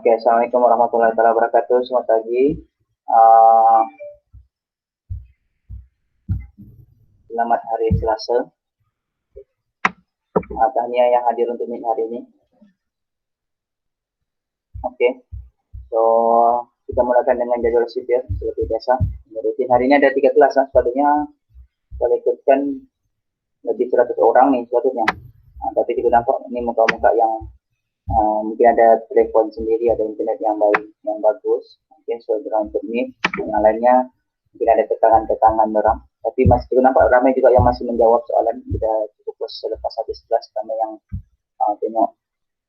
Oke, Assalamualaikum warahmatullahi wabarakatuh. Selamat pagi. Uh, Selamat hari Selasa. Tahniah yang hadir untuk meeting hari ini. Oke, so kita mulakan dengan jadwal sipir seperti biasa. Rutin hari ini ada 3 kelas, sepatutnya kalau ikutkan lebih 100 orang nih sepatutnya. Tapi kita nampak ini muka-muka yang mungkin ada telepon sendiri, ada internet yang baik, yang bagus. Mungkin so untuk meet, yang lainnya mungkin ada ketangan orang. Tapi masih kita nampak ramai juga yang masih menjawab soalan. Kita cukup selepas habis kelas, ramai yang tengok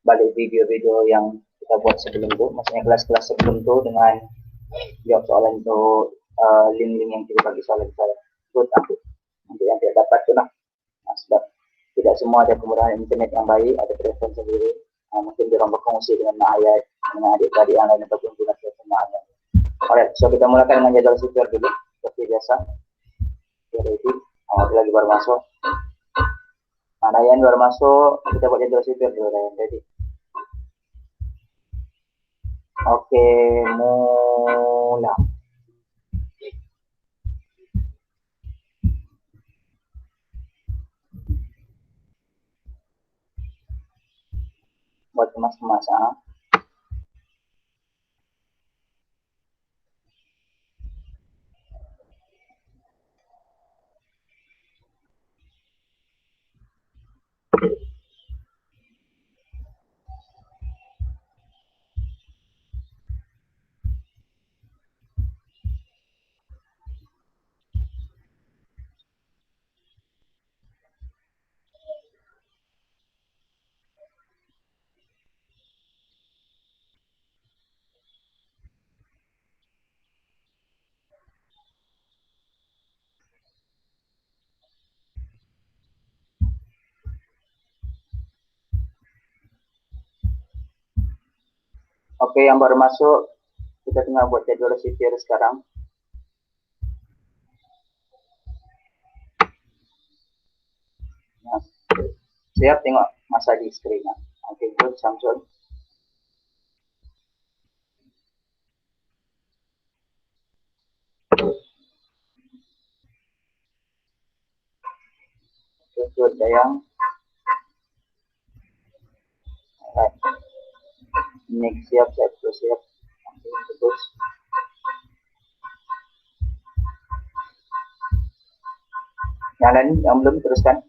balik video-video yang kita buat sebelum itu, maksudnya kelas-kelas sebelum itu dengan jawab soalan itu, link-link yang kita bagi soalan saya. Good, nanti yang tidak dapat itu lah. Sebab tidak semua ada kemudahan internet yang baik, ada telepon sendiri. Mungkin dia orang berkongsi dengan ayat, dengan adik-adik yang lain ataupun juga telepon ayat. Alright, so kita mulakan dengan jadwal sipir dulu, seperti biasa. Jadi, lagi baru masuk. Ryan baru masuk, kita buat jadwal sipir dulu, Ryan. Ready? Oke, mulai. Buat kemas-kemas, Oke, yang baru masuk, kita tengah buat jadwal sipir sekarang. Nah, siap tengok masa di screen. Oke, good, Samsul. Good, Dayang. Alright. Next, siap. Terus. Yang lain yang belum teruskan.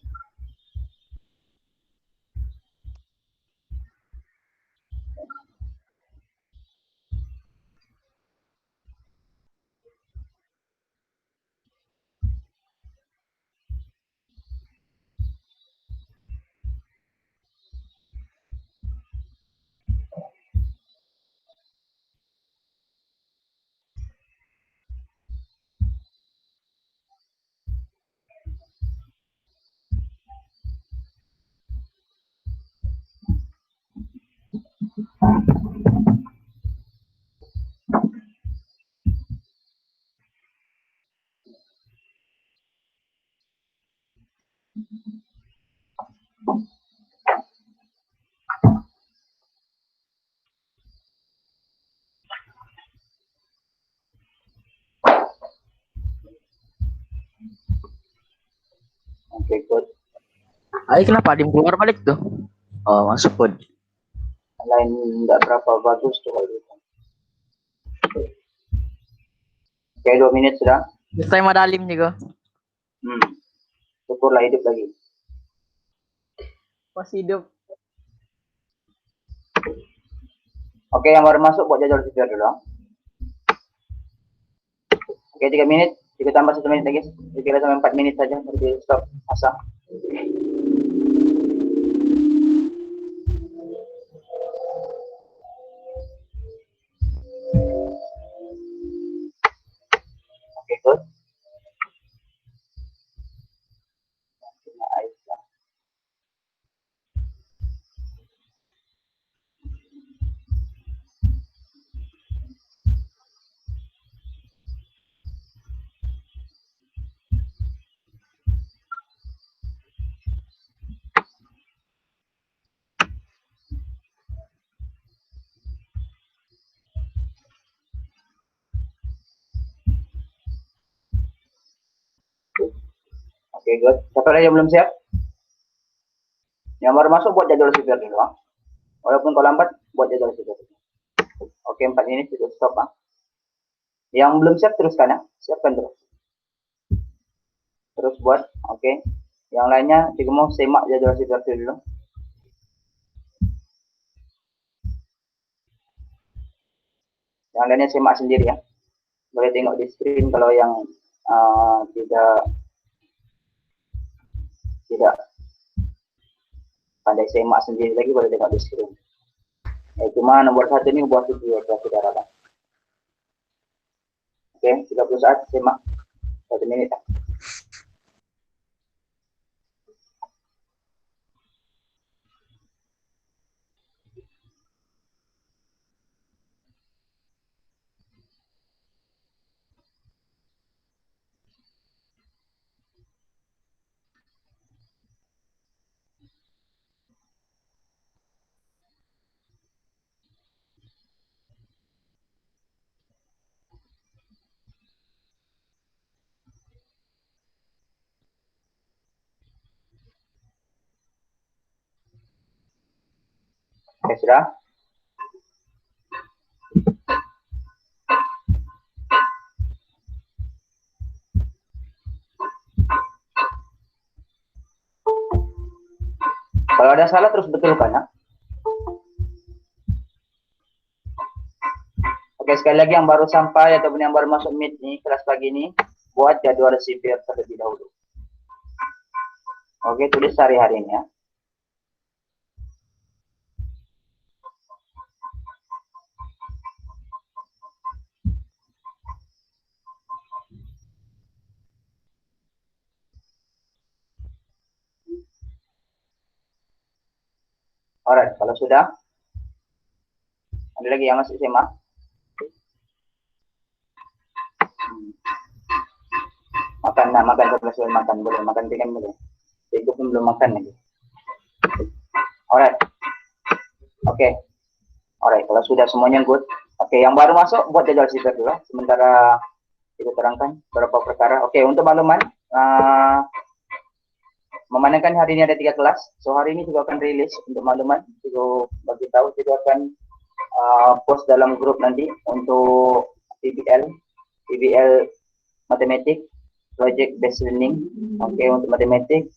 Oke, good. Ayo kenapa Adim keluar balik tuh? Oh, masuk pun. Lain nggak berapa bagus tuh kalau gitu. Oke, 2 menit sudah. Saya ada Alim juga. Syukurlah hidup lagi. Masih hidup. Oke, yang baru masuk buat jadwal sipir dulu. Oke, 3 menit. Kita tambah 1 menit lagi. Kira sampai 4 menit saja. Nanti stop masa. Oke, good. Oke, good. Siapa lagi yang belum siap? Yang baru masuk buat jadwal sipir dulu. Walaupun kalau lambat, buat jadwal sipir. Oke, 4 ini sudah stop. Yang belum siap teruskan ya. Siapkan terus. Terus buat. Oke. Yang lainnya, jika mau semak jadwal sipir dulu. Yang lainnya semak sendiri ya. Boleh tengok di screen kalau yang tidak pandai semak sendiri lagi, boleh tengok di screen. Cuma nomor 1 ini buat video ya saudara. Oke, 30 saat semak 1 menit. Oke, sudah. Kalau ada salah terus betulkan ya. Oke, sekali lagi yang baru sampai ataupun yang baru masuk meet nih, kelas pagi ini, buat jadwal sipir terlebih dahulu. Oke, tulis hari-hari ini ya. Alright, kalau sudah, ada lagi yang masih SMA? Makan selesai makan, boleh makan ikan boleh. Itu pun belum makan lagi. Alright, oke. Alright, kalau sudah semuanya good. Oke, yang baru masuk buat jadwal sipir dulu. Sementara kita terangkan beberapa perkara. Oke, untuk makluman, memandangkan hari ini ada 3 kelas, so hari ini juga akan rilis untuk makluman, juga bagi tahu juga akan post dalam grup nanti untuk PBL matematik, project based learning. Oke, untuk matematik,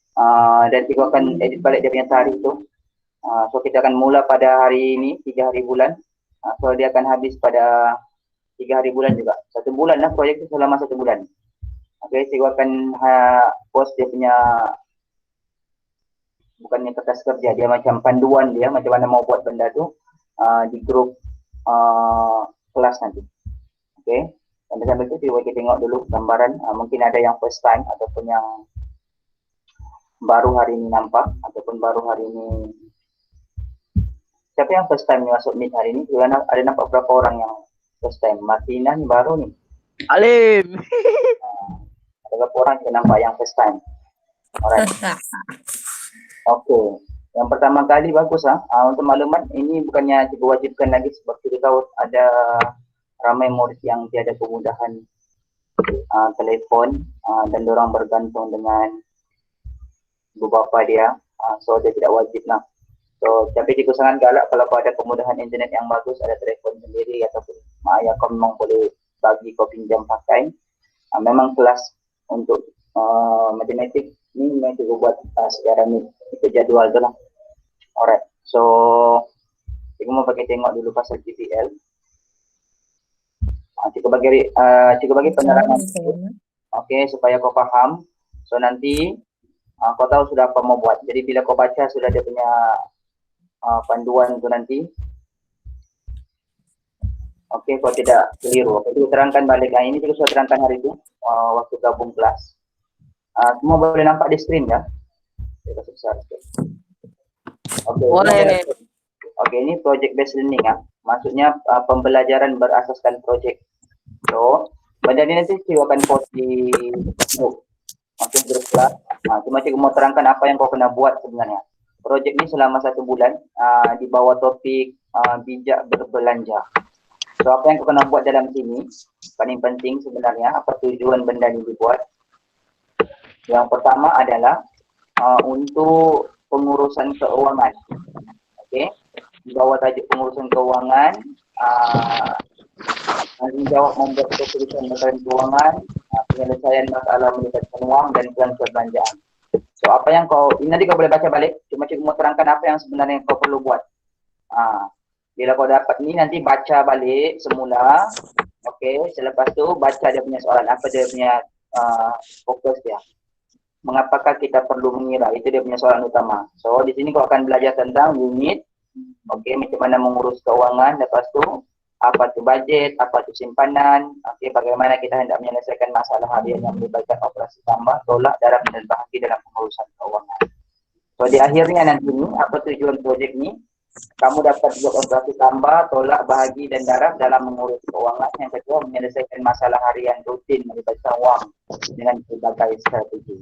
dan juga akan edit balik dia punya tarikh itu. So kita akan mula pada hari ini 3 hari bulan, so dia akan habis pada 3 hari bulan juga, 1 bulan lah proyek itu selama 1 bulan. Oke, saya akan post dia punya, bukannya kertas kerja, dia macam panduan dia macam mana mau buat benda tu di grup kelas nanti. Oke, sambil itu kita tengok dulu gambaran, mungkin ada yang first time ataupun yang baru hari ini nampak ataupun baru hari ini. Siapa yang first time masuk meet hari ini? Ada nampak berapa orang yang first time? Martina ni baru ni. Alim. Ada berapa orang yang nampak yang first time? Alright. Oke, yang pertama kali bagus untuk maklumat ini bukannya diwajibkan lagi sebab kita tahu ada ramai murid yang tiada kemudahan telefon dan orang bergantung dengan ibu bapa dia, so dia tidak wajib lah. So tapi jika sangat galak kalau kau ada kemudahan internet yang bagus, ada telefon sendiri ataupun mak ayah kau memang boleh bagi kau pinjam pakai, memang kelas untuk matematik ini memang juga buat secara ni itu jadwal tu lah. Alright, so kita mau pakai tengok dulu pasal GPL. Cuba bagi penerangan, okay, supaya kau faham. So nanti kau tahu sudah apa mau buat. Jadi bila kau baca sudah dia punya panduan tu nanti, okay, kau tidak keliru. Jadi terangkan balik. Ini juga sudah terangkan hari itu waktu gabung kelas. Semua boleh nampak di screen ya. Okay, okay, ini project based learning ya. Maksudnya pembelajaran berasaskan project. So, benda ini nanti saya akan post di grup. Okay, grup kelas. Cuma saya mau terangkan apa yang kau kena buat sebenarnya. Project ini selama 1 bulan di bawah topik bijak berbelanja. So, apa yang kau kena buat dalam sini paling penting sebenarnya, apa tujuan benda ini dibuat. Yang pertama adalah untuk pengurusan keuangan. Okey. Di bawah tajuk pengurusan keuangan, tanggung jawab membuat keputusan laporan keuangan, penyelesaian masalah melibatkan wang dan plan perbelanjaan. So, apa yang ini nanti kau boleh baca balik, cuma cikgu mau terangkan apa yang sebenarnya kau perlu buat. Bila kau dapat ni, nanti baca balik semula. Okey, selepas tu baca dia punya soalan, apa dia punya fokus dia. Mengapakah kita perlu mengira, itu dia punya soalan utama. So, di sini kau akan belajar tentang unit, okey, macam mana mengurus keuangan, lepas tu apa tu budget, apa tu simpanan, okey, bagaimana kita hendak menyelesaikan masalah harian yang melibatkan operasi tambah, tolak, darab dan bahagi dalam pengurusan keuangan. So, di akhirnya nanti ni, apa tujuan projek ni? Kamu dapat buat operasi tambah, tolak, bahagi dan darab dalam mengurus keuangan. Yang kedua, menyelesaikan masalah harian rutin melibatkan wang dengan berbagai strategi.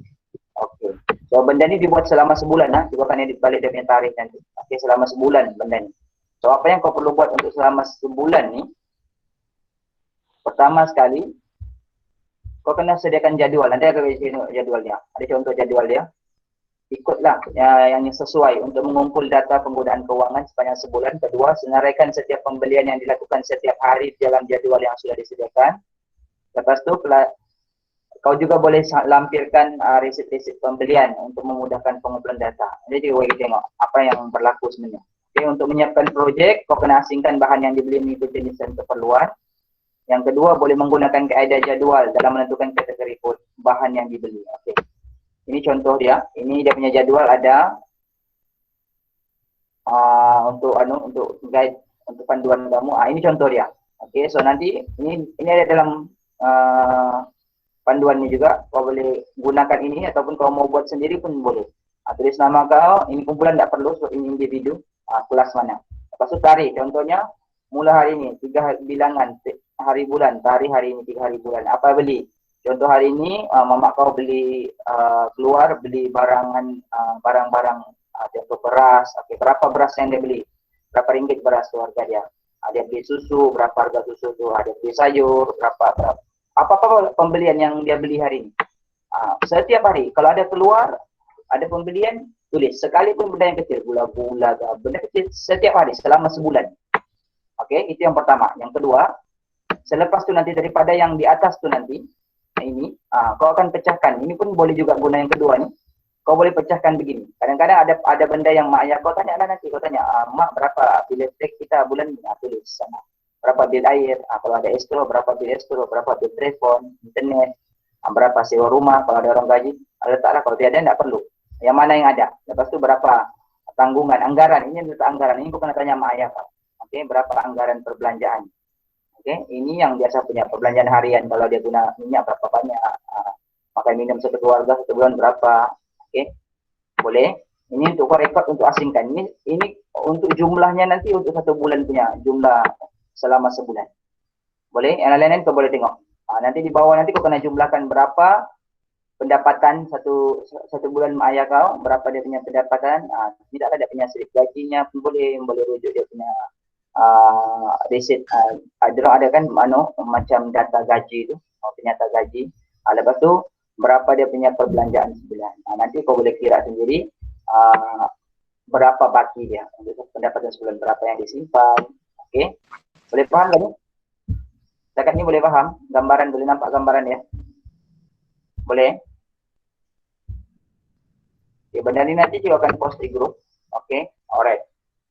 Okey. So, benda ni dibuat selama sebulan lah. Cuba akan edit balik dia punya tarikh nanti. Okey, selama sebulan benda ni. So, apa yang kau perlu buat untuk selama sebulan ni? Pertama sekali, kau kena sediakan jadual. Nanti aku bagi jadual dia. Ada contoh jadual dia. Ikutlah yang sesuai untuk mengumpul data penggunaan keuangan sepanjang sebulan. Kedua, senaraikan setiap pembelian yang dilakukan setiap hari dalam jadual yang sudah disediakan. Lepas tu, kau juga boleh lampirkan resit-resit pembelian untuk memudahkan pengumpulan data. Jadi kita tengok apa yang berlaku sebenarnya. Okay, untuk menyiapkan projek, kau kena asingkan bahan yang dibeli mengikut jenis dan keperluan. Yang kedua, boleh menggunakan kaedah jadual dalam menentukan kategori bahan yang dibeli. Okay. Ini contoh dia. Ini dia punya jadual ada untuk guide, untuk panduan kamu. Ini contoh dia. Okey, so nanti ini ada dalam panduan ni juga. Kau boleh gunakan ini ataupun kau mau buat sendiri pun boleh. Tulis nama kau. Ini kumpulan tak perlu sebab ini individu. Kelas mana. Lepas tu tarikh. Contohnya mula hari ini 3 bilangan hari bulan, hari ini 3 hari bulan. Apa beli? Contoh hari ini, mamak kau beli keluar beli barang-barang contoh beras. Okay, berapa beras yang dia beli? Berapa ringgit beras keluarga dia? Dia beli susu, berapa harga susu tu? Dia beli sayur, berapa apa pembelian yang dia beli hari ini? Setiap hari, kalau ada keluar, ada pembelian, tulis. Sekalipun benda yang kecil, gula-gula, benda kecil setiap hari selama sebulan. Okey, itu yang pertama. Yang kedua, selepas tu nanti daripada yang di atas tu nanti, ini kau akan pecahkan. Ini pun boleh juga guna yang kedua ni. Kau boleh pecahkan begini. Kadang-kadang ada benda yang mak ayah kau tanya lah nanti. Kau tanya, mak berapa bil listrik kita bulan ni? Tulis sana. Berapa bil air? Kalau ada estro, berapa bil estro? Berapa bil telefon, internet? Berapa sewa rumah kalau ada orang gaji? Letaklah, kalau tiada tak perlu. Yang mana yang ada? Lepas tu berapa tanggungan, anggaran. Ini letak anggaran. Ini kau kena tanya mak ayah kau. Okey, berapa anggaran perbelanjaan? Okay, ini yang biasa punya perbelanjaan harian. Kalau dia guna minyak berapa banyak, makan minum satu keluarga satu bulan berapa. Okay, boleh. Ini untuk kau rekod untuk asingkan. Ini untuk jumlahnya nanti untuk satu bulan punya jumlah selama sebulan. Boleh. Yang lain-lain kau boleh tengok. Nanti di bawah nanti kau kena jumlahkan berapa pendapatan satu bulan mak ayah kau, berapa dia punya pendapatan. Tidaklah dia punya slip gajinya pun boleh rujuk dia punya resit. Ada kan macam data gaji tu, penyata gaji. Lepas tu berapa dia punya perbelanjaan sebulan. Nanti kau boleh kira sendiri berapa baki dia untuk pendapatan sebulan, berapa yang disimpan. Okey, boleh faham kan ni? Setakat ni boleh faham? Gambaran, boleh nampak gambaran ya? Boleh? Okay, benda ni nanti juga akan post di grup. Okey, alright.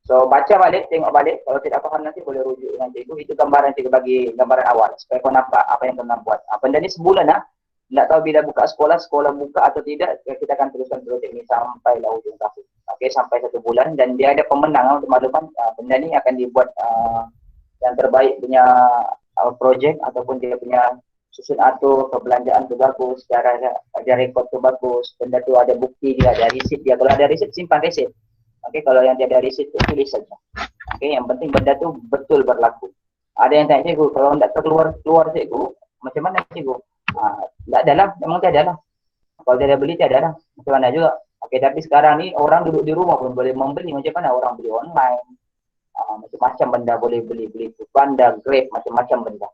So, baca balik, tengok balik. Kalau tidak faham nanti boleh rujuk dengan cikgu. Itu gambaran cikgu bagi gambaran awal. Supaya kau nampak apa yang kau nak buat. Benda ni sebulan lah. Tak tahu bila buka sekolah buka atau tidak. Kita akan teruskan projek ni sampai ujung tahun. Okey, sampai 1 bulan. Dan dia ada pemenang untuk makluman. Benda ni akan dibuat yang terbaik punya projek ataupun dia punya susun atur, perbelanjaan tu bagus. Cara dia rekod tu bagus. Benda tu ada bukti dia, ada resit dia. Kalau ada resit, simpan resit. Okey, kalau yang tiada resit tu tulis saja. Okey, yang penting benda tu betul berlaku. Ada yang tanya cikgu, kalau tak keluar cikgu, macam mana cikgu? Tak ada lah, memang tiada lah. Kalau tiada beli, tiada lah. Macam mana juga. Okey, tapi sekarang ni orang duduk di rumah pun boleh membeli. Macam mana orang beli online? Macam-macam benda boleh beli Foodpanda, Grab, macam-macam benda.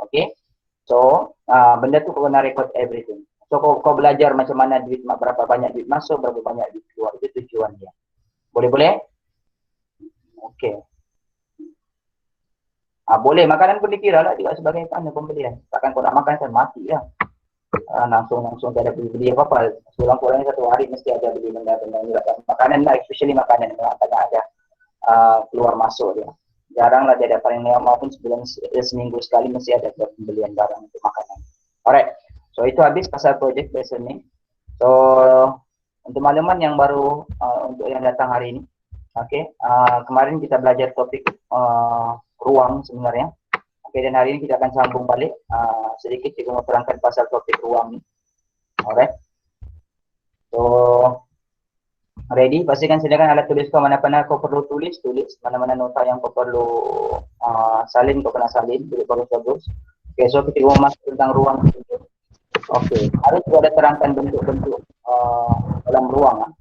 Okey, so benda tu kena record everything. So kau belajar macam mana berapa banyak duit masuk, berapa banyak duit keluar, itu tujuannya. Boleh? Oke. Boleh, makanan pun dikira lah juga sebagai pembelian. Takkan kau nak makan kan mati ya. Langsung tidak ada beli apa-apa. Kurang-kurangnya 1 hari mesti ada beli benda-benda makanan lah, especially makanan yang kadang ada keluar masuk dia. Jarang lah dia ada, paling lama pun seminggu sekali mesti ada pembelian barang untuk makanan. Alright, so itu habis pasal project lesson ni. So untuk makluman yang baru untuk yang datang hari ini, kemarin kita belajar topik ruang sebenarnya. Dan hari ini kita akan sambung balik sedikit kita mau terangkan pasal topik ruang ni. Alright. So ready? Pastikan sediakan alat tulis kau, mana-mana kau perlu tulis, mana-mana nota yang kau perlu salin, kau kena salin, bagus. Okay, so kita mau masuk tentang ruang. Okay, harus ada terangkan bentuk-bentuk dalam ruang.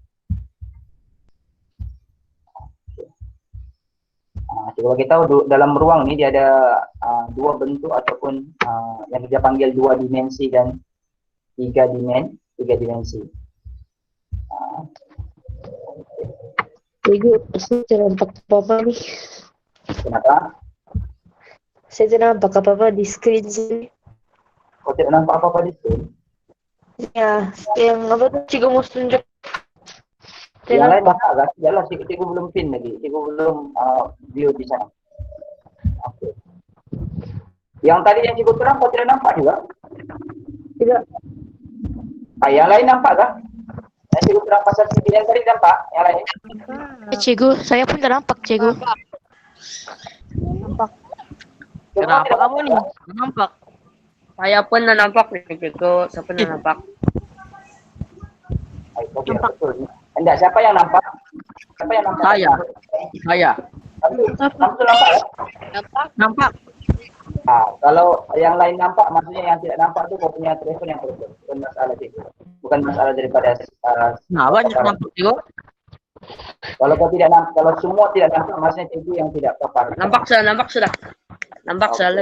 Coba kita tahu dalam ruang ni dia ada dua bentuk ataupun yang kita panggil 2 dimensi dan 3 dimensi. Cikgu, saya tidak nampak apa-apa ni. Kenapa? Saya tidak nampak apa-apa di skrin sini. Kau tidak nampak apa-apa di skrin? Ya, yang apa tu cikgu mau tunjuk. Yang lain nampak kan? Yalah, cikgu belum pin lagi. Cikgu belum view di sana. Okay. Yang tadi yang cikgu terang kau tidak nampak juga? Tidak. Yang lain nampak kan? Yang cikgu terang pasal sini yang tadi nampak? Yang lain? Cikgu, saya pun tidak nampak cikgu. Nampak. Kenapa kamu nih? Nampak. Saya pun tidak nampak nih cikgu. Saya pun tidak nampak. Nampak. Enggak, siapa yang nampak? Siapa yang nampak? Saya. Kamu nampak ya? Nampak. Kalau yang lain nampak, maksudnya yang tidak nampak itu kau punya telepon yang problem. Bukan masalah itu. Bukan masalah daripada Banyak nampak juga. Kalau kau tidak nampak, kalau semua tidak nampak, maksudnya itu yang tidak papar. Nampak sudah. Nampak sudah.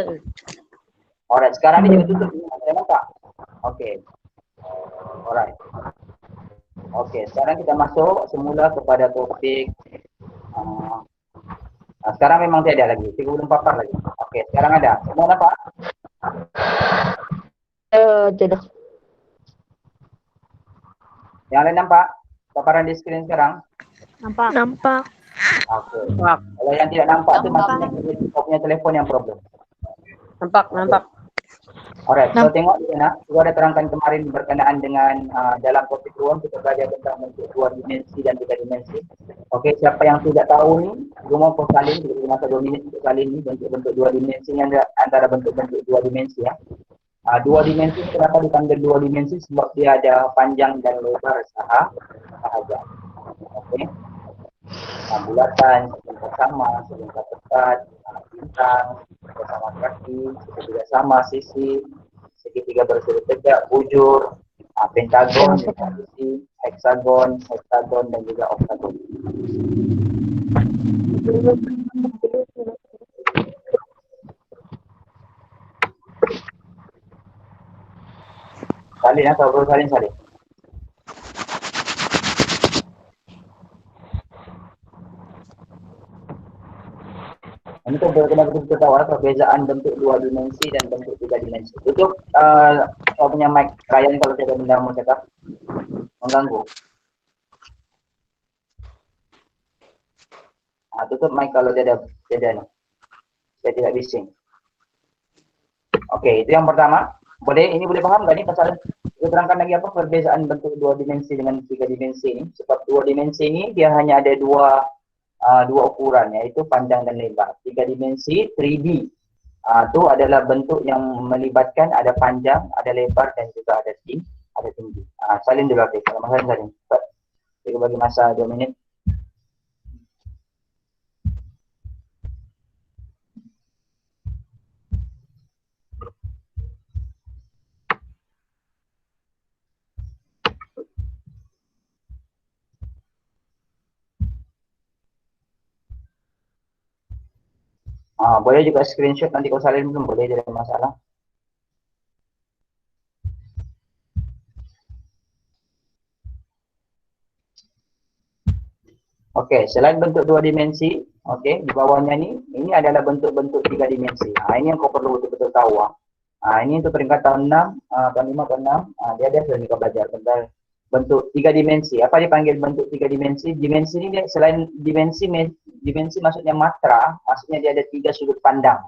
Alright, sekarang ini juga tutup. Saya nampak. Oke. Alright. Oke, sekarang kita masuk semula kepada topik. Sekarang memang tidak ada lagi. Cikgu belum papar lagi. Oke, sekarang ada. Semua nampak? Tidak. Yang lain nampak? Paparan di skrin sekarang? Nampak. Oke. Kalau yang tidak nampak itu maksudnya kau punya telepon yang problem. Nampak. Alright, so tengok di sana. Saya ada terangkan kemarin berkenaan dengan dalam topik ruang kita belajar tentang bentuk 2 dimensi dan 3 dimensi. Oke, siapa yang tidak tahu ni, saya mau salin, kita masa 2 minit untuk salin ni bentuk-bentuk 2 dimensi yang antara bentuk-bentuk 2 dimensi ya. 2 dimensi kenapa dipanggil 2 dimensi? Sebab dia ada panjang dan lebar sahaja. Oke. Bulatan, segitiga sama, segitiga tepat, bintang, sama kaki, segitiga sama sisi, segitiga bersudut tegak, bujur, pentagon, sisi, heksagon, dan juga oktagon. Salin atau bro salin. Ini tuh benar-benar kita tahu perbezaan bentuk 2 dimensi dan bentuk 3 dimensi. Tutup saya punya mic Ryan kalau tidak mendengar mau cakap mengganggu. Tutup mic kalau tidak nih. Saya tidak bising. Oke, itu yang pertama. Ini boleh paham nggak nih pasal kita terangkan lagi apa perbezaan bentuk 2 dimensi dengan 3 dimensi ini? Sebab 2 dimensi ini dia hanya ada dua ukuran, yaitu panjang dan lebar. 3 dimensi 3D itu adalah bentuk yang melibatkan ada panjang, ada lebar dan juga ada tinggi. Salin dulu, oke. Kalau masalah salin. Kita bagi masa 2 minit. Boleh juga screenshot nanti kau salin belum boleh, tidak masalah. Okey, selain bentuk 2 dimensi, okey, di bawahnya ini adalah bentuk-bentuk 3 dimensi. Ini yang kau perlu betul-betul tahu. Ini untuk peringkat tahun 6, tahun 5, tahun 6, dia ada sudah kau belajar tentang bentuk 3 dimensi. Apa dipanggil bentuk 3 dimensi? Dimensi ini dia, selain dimensi maksudnya matra, maksudnya dia ada 3 sudut pandang.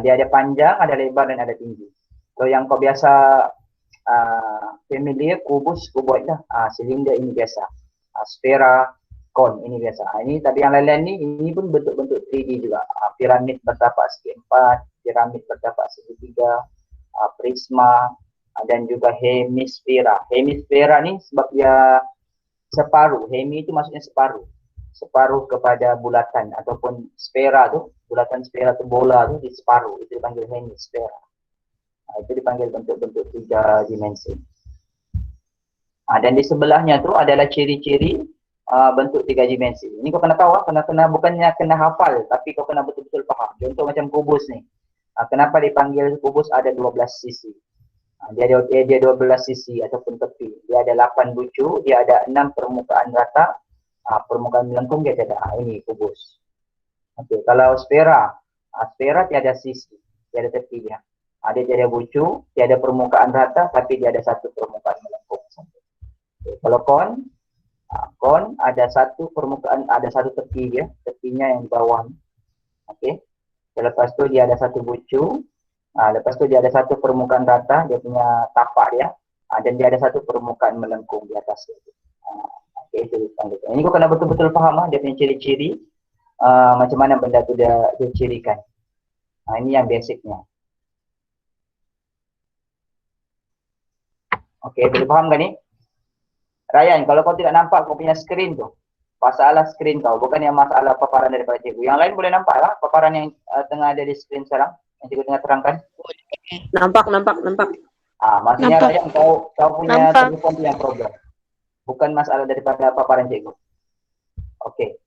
Dia ada panjang, ada lebar dan ada tinggi. So yang kau biasa familiar, kubus, kuboid lah. Silinder ini biasa. Sfera, kon ini biasa. Ini tapi yang lain-lain ini pun bentuk-bentuk 3D juga. Piramid bertapak segi 4, piramid bertapak segi 3, prisma, dan juga hemisfera. Hemisfera ni sebab dia separuh. Hemi itu maksudnya separuh. Separuh kepada bulatan ataupun sfera tu, bulatan sfera tu bola tu di separuh. Itu dipanggil hemisfera. Itu dipanggil bentuk-bentuk 3 dimensi. Dan di sebelahnya tu adalah ciri-ciri bentuk 3 dimensi. Ini kau kena tahu, kena bukannya kena hafal, tapi kau kena betul-betul faham. Contoh macam kubus ni. Kenapa dipanggil kubus ada 12 sisi? Dia ada 12 sisi ataupun tepi. Dia ada 8 bucu, dia ada 6 permukaan rata, permukaan melengkung dia ada. Ini kubus. Okey, kalau sfera, sfera tiada sisi, tiada tepi dia. Dia tiada bucu, tiada permukaan rata, tapi dia ada satu permukaan melengkung. Okay. Kalau kon ada satu permukaan, ada satu tepi dia, tepinya yang di bawah. Okey. Lepas tu dia ada satu bucu. Lepas tu dia ada satu permukaan rata, dia punya tapak dia, dan dia ada satu permukaan melengkung di atas dia. Okay, itu dipanggil. Ini kau kena betul-betul faham dia punya ciri-ciri, macam mana benda tu dia cirikan. Ini yang basicnya. Okay, boleh faham kan ni? Ryan, kalau kau tidak nampak kau punya skrin tu, masalah skrin kau, bukan yang masalah paparan daripada cikgu. Yang lain boleh nampak lah paparan yang tengah ada di skrin sekarang, yang cikgu tengah terangkan. Nampak. Maksudnya Nampak. Ryan, kau punya Nampak. telefon tu yang problem. Bukan masalah daripada paparan cikgu. Okey.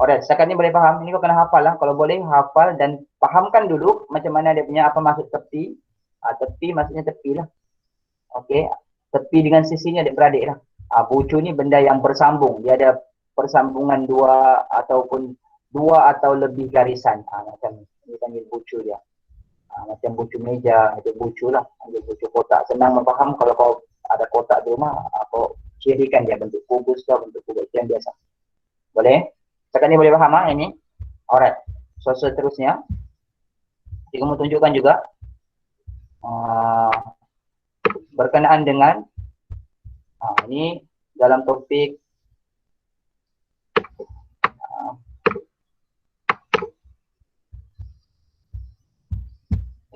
Alright, setakat ni boleh faham. Ini kau kena hafal lah. Kalau boleh hafal dan fahamkan dulu macam mana dia punya apa maksud tepi. Tepi maksudnya tepi lah. Okey. Tepi dengan sisinya adik-beradik lah. Bucu ni benda yang bersambung. Dia ada persambungan dua atau lebih garisan. Macam ni panggil bucu dia. Macam bucu meja, itu bucu lah. Bucu kotak. Senang memfaham kalau kau ada kotak di rumah, kau cirikan dia bentuk kubus atau bentuk kubus. Itu yang biasa. Boleh? Sekarang ni boleh faham ini? Alright. So seterusnya, cikgu mau tunjukkan juga berkenaan dengan ini dalam topik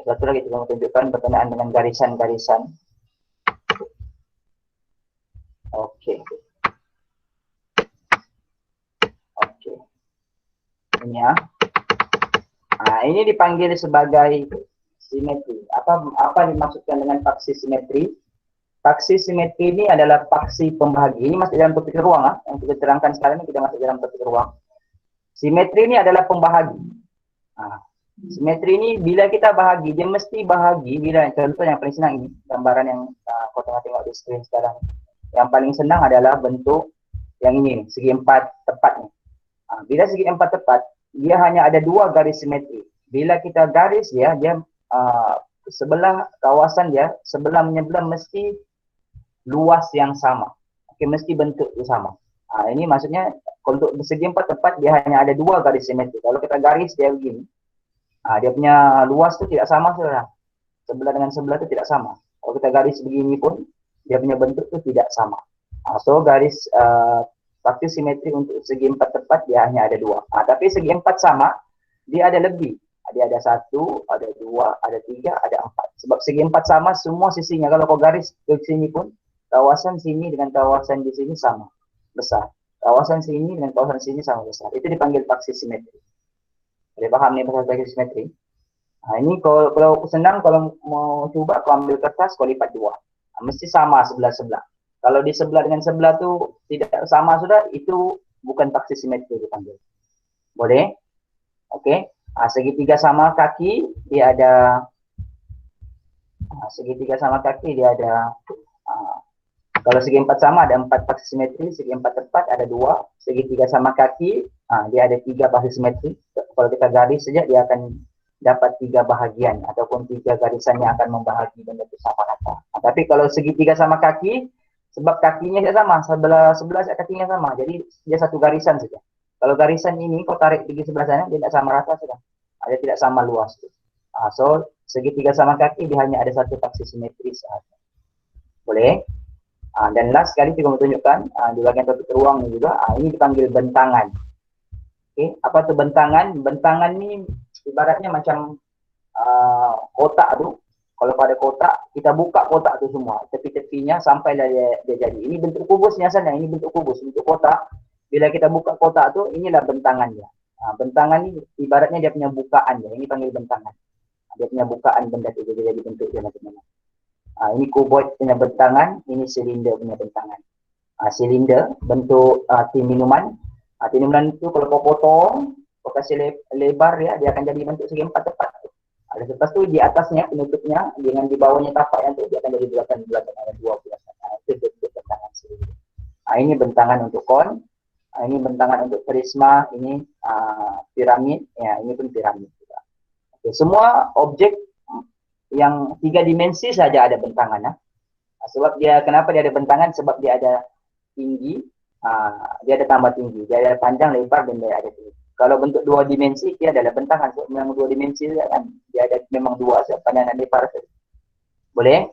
satu lagi cikgu mau tunjukkan berkenaan dengan garisan-garisan. Okey. Ini ya. Ini dipanggil sebagai simetri. Apa dimaksudkan dengan paksi simetri? Paksi simetri ini adalah paksi pembahagi. Ini masuk dalam topik ruang yang kita terangkan sekarang ini, kita masuk dalam topik ruang. Simetri ini adalah pembahagi. Simetri ini bila kita bahagi, dia mesti bahagi bila, contoh yang paling senang ini, gambaran yang kau tengah tengok di skrin sekarang. Yang paling senang adalah bentuk yang ini, segi 4 tepat ni. Bila segi 4 tepat, dia hanya ada 2 garis simetri. Bila kita garis dia sebelah kawasan dia, sebelah menyebelah mesti luas yang sama. Okey, mesti bentuk yang sama. Ini maksudnya untuk segi 4 tepat dia hanya ada 2 garis simetri. Kalau kita garis dia begini, dia punya luas tu tidak sama saudara. Sebelah dengan sebelah tu tidak sama. Kalau kita garis begini pun dia punya bentuk tu tidak sama. So garis paksi simetri untuk segi 4 tepat dia hanya ada 2. Tapi segi 4 sama, dia ada lebih. Dia ada 1, ada 2, ada 3, ada 4. Sebab segi 4 sama semua sisinya. Kalau kau garis ke sini pun, kawasan sini dengan kawasan di sini sama besar. Kawasan sini dengan kawasan sini sama besar. Itu dipanggil paksi simetri. Boleh faham ni pasal paksi simetri? Ini kalau senang, kalau mau coba kau ambil kertas, kau lipat 2. Mesti sama sebelah-sebelah. Kalau di sebelah dengan sebelah tu tidak sama sudah, itu bukan paksi simetri dipanggil. Boleh? Okey. Segitiga sama kaki dia ada segitiga sama kaki dia ada Kalau segi 4 sama ada 4 paksi simetri, segi 4 tepat ada 2, segi 3 sama kaki, dia ada 3 paksi simetri. Kalau kita garis saja dia akan dapat 3 bahagian ataupun 3 garisan yang akan membahagi benda itu sama rata. Tapi kalau segi 3 sama kaki, sebab kakinya tidak sama, sebelah kakinya sama, jadi dia satu garisan saja. Kalau garisan ini kau tarik pergi sebelah sana, dia tidak sama rata saja. Dia tidak sama luas. So segi 3 sama kaki dia hanya ada satu paksi simetri saja. Boleh? Dan last sekali juga menunjukkan di bagian topik ruang ini juga, ini dipanggil bentangan. Oke, apa itu bentangan? Bentangan ini ibaratnya macam kotak tu. Kalau pada kotak, kita buka kotak tu semua, tepi-tepinya sampai dia jadi. Ini bentuk kubusnya sana, ini bentuk kubus, bentuk kotak. Bila kita buka kotak tu, inilah bentangannya. Bentangan ini ibaratnya dia punya bukaan dia. Ini panggil bentangan. Dia punya bukaan benda itu jadi bentuk dia macam mana. Ini kuboid punya bentangan, ini silinder punya bentangan. Silinder bentuk tin minuman. Tin minuman itu kalau kau potong, kau kasih lebar ya, dia akan jadi bentuk segi 4 tepat. Lepas tu di atasnya penutupnya dengan di bawahnya tapak yang tu dia akan jadi bulatan-bulatan ada 12. Itu bentuk bentangan silinder. Ini bentangan untuk kon. Ini bentangan untuk prisma, ini piramid, ya ini pun piramid juga. Okay, semua objek yang 3 dimensi saja ada bentangan. Sebab dia, kenapa dia ada bentangan? Sebab dia ada tinggi, dia ada tambah tinggi, dia ada panjang, lebar, dan dia ada tinggi. Kalau bentuk 2 dimensi, dia adalah bentangan. So, memang 2 dimensi kan, dia ada memang 2, panjang dan lebar. Boleh?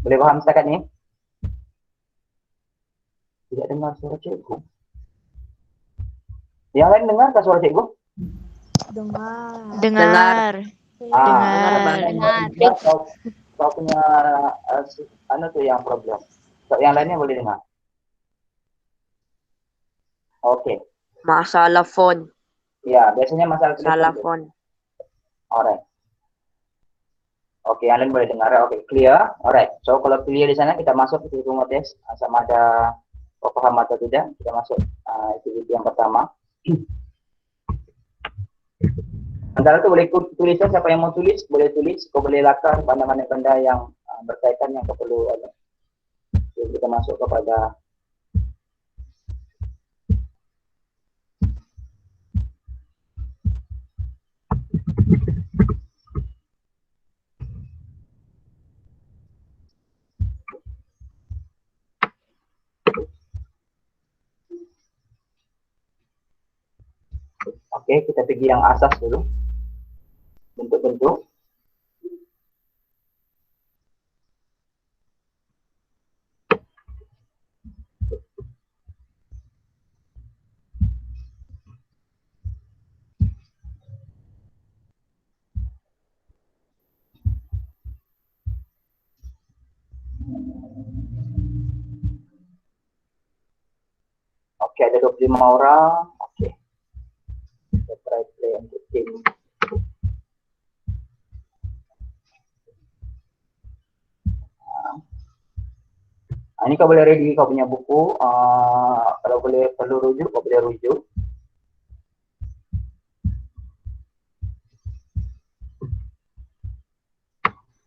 Boleh faham setakat ni? Tidak dengar suara cikgu. Yang lain dengar tak suara cikgu? Dengar. Kau punya tu yang problem. So, yang lainnya boleh dengar. Okey. Masalah phone. Ya, biasanya masalah Salah telefon. phone. Alright. Okey, yang lain boleh dengar. Okey, clear. Alright. So, kalau clear di sana, kita masuk ke rumah test. Sama ada kau faham atau tidak. Kita masuk aktiviti yang pertama. Antara tu boleh tuliskan, siapa yang mau tulis, boleh tulis. Kau boleh lakar mana-mana benda yang berkaitan yang kau perlu ada. Jadi kita masuk kepada Okey, kita pergi yang asas dulu. Bentuk-bentuk. Okey, ada 25 orang. Okey. Kita try play untuk tim. Ini kau boleh ready kau punya buku. Kalau boleh perlu rujuk, kau boleh rujuk.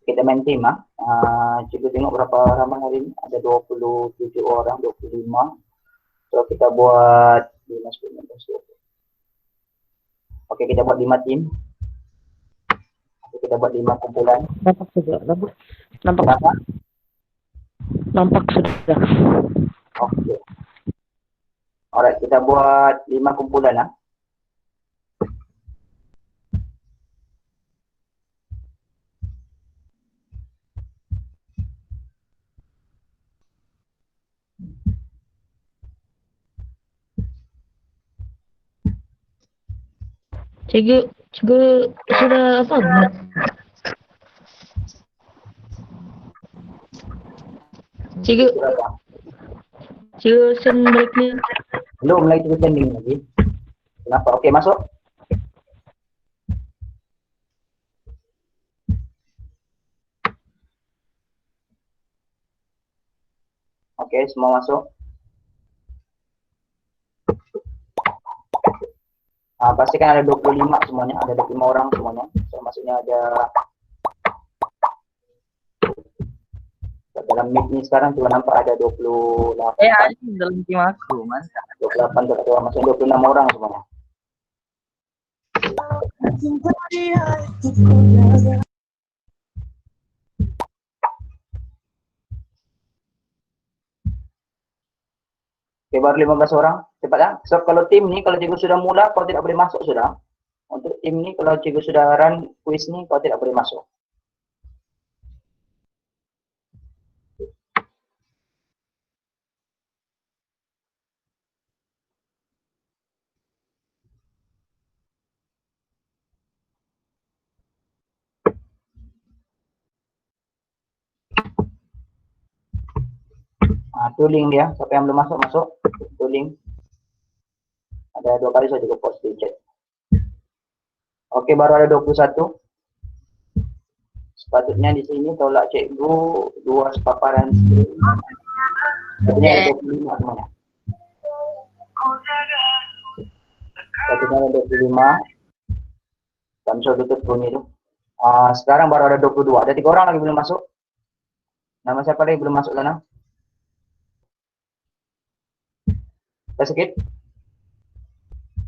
Kita main tim Cikgu tengok berapa ramai hari ini. Ada 27 orang, 25. So kita buat 5, 10, 15. Okey, kita buat 5 tim. Kita buat 5 kumpulan. Nampak sudah. Kenapa? Nampak sudah. Okey. Alright, kita buat 5 kumpulan Cikgu sudah apa? Cikgu send balik ni. Belum lagi kita sending lagi. Kenapa? Okey, masuk. Okey, semua masuk. Pastikan ada 25 semuanya, ada 25 orang semuanya. So, maksudnya ada 1, Dalam meet ni sekarang cuma nampak ada 28. Ada dalam tim aku, mantap. 28 tak ada orang masuk, 26 orang semuanya. Okay, baru 15 orang. Cepat ya. So kalau tim ni, kalau cikgu sudah mula, kau tidak boleh masuk sudah. Untuk tim ni, kalau cikgu sudah run quiz ni, kau tidak boleh masuk. Tu link dia. Siapa yang belum masuk, masuk. Tu link. Ada 2 kali saya juga post di chat. Okey, baru ada 21. Sepatutnya di sini tolak cikgu 2 paparan screen. Sepatutnya ada 25 semuanya. Sepatutnya ada 25. Cancel tutup bunyi tu. Sekarang baru ada 22. Ada 3 orang lagi belum masuk. Nama siapa lagi belum masuk sana? Sikit.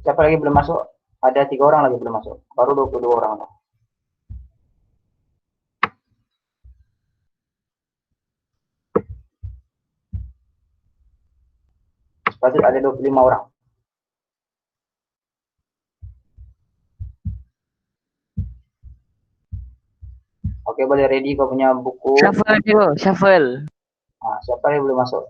Siapa lagi belum masuk? Ada 3 orang lagi belum masuk. Baru 22 orang. Sepatutnya ada 25 orang. Okey, boleh ready kau punya buku. Shuffle juga, shuffle. Siapa yang belum masuk?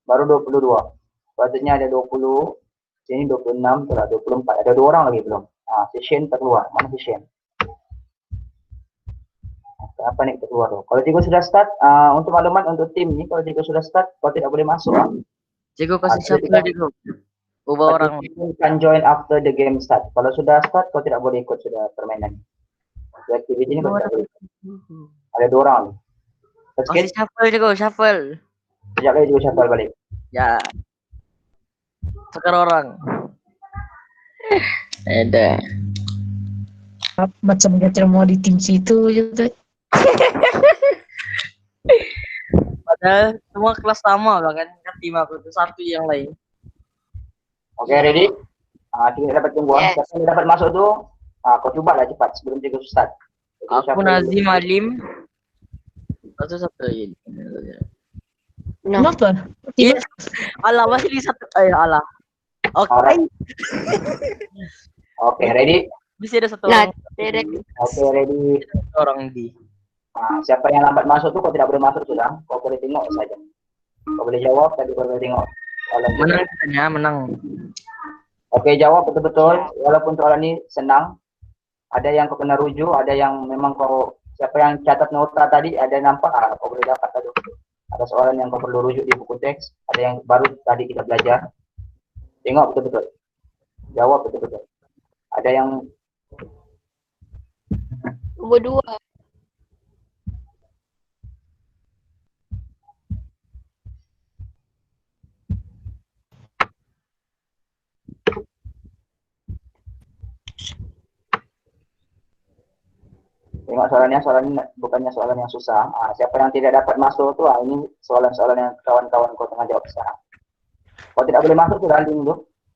Baru 22. Sepatutnya ada 20. Sini 26, telah 24. Ada 2 orang lagi belum. Session terkeluar. Mana session? Apa ni terkeluar tu? Kalau cikgu sudah start, untuk maklumat untuk tim ni, kalau cikgu sudah start, kau tidak boleh masuk. Cikgu kasih shuffle cikgu. Ubah orang. You can join after the game start. Kalau sudah start, kau tidak boleh ikut sudah permainan. Aktiviti ni kau tidak boleh. Ada 2 orang. Kasih shuffle cikgu, shuffle. Sekejap lagi cikgu shuffle balik. Ya. Tukar orang. Ada. Macam dia tidak mau di tim situ je tu. Padahal semua kelas sama lah kan tim aku tu, satu yang lain. Okay, ready? Kita dapat tunggu. Yes. Siapa yang dapat masuk tu, kau cuba lah cepat sebelum cikgu start. Aku Nazim Alim. Satu lagi. Kenapa? Yes. Alah masih di satu. Alah. Oke. Alright. Okay, ready? Bisa ada satu Nah, orang. Okay, ready. Satu orang di. Siapa yang lambat masuk tu, kau tidak boleh masuk sudah. Kau boleh tengok saja. Kau boleh jawab, tapi kau boleh tengok. Menang katanya, menang. Okey, jawab betul-betul. Walaupun soalan ni senang. Ada yang kau kena rujuk, ada yang memang kau, siapa yang catat nota tadi, ada nampak, kau boleh dapat tadi. Ada soalan yang kau perlu rujuk di buku teks, ada yang baru tadi kita belajar. Tengok betul-betul. Jawab betul-betul. Ada yang Nombor 2. tengok soalan bukannya soalan yang susah. Siapa yang tidak dapat masuk tu, ini soalan-soalan yang kawan-kawan kau tengah jawab sekarang. Kau tidak boleh masuk tu dalam link tu.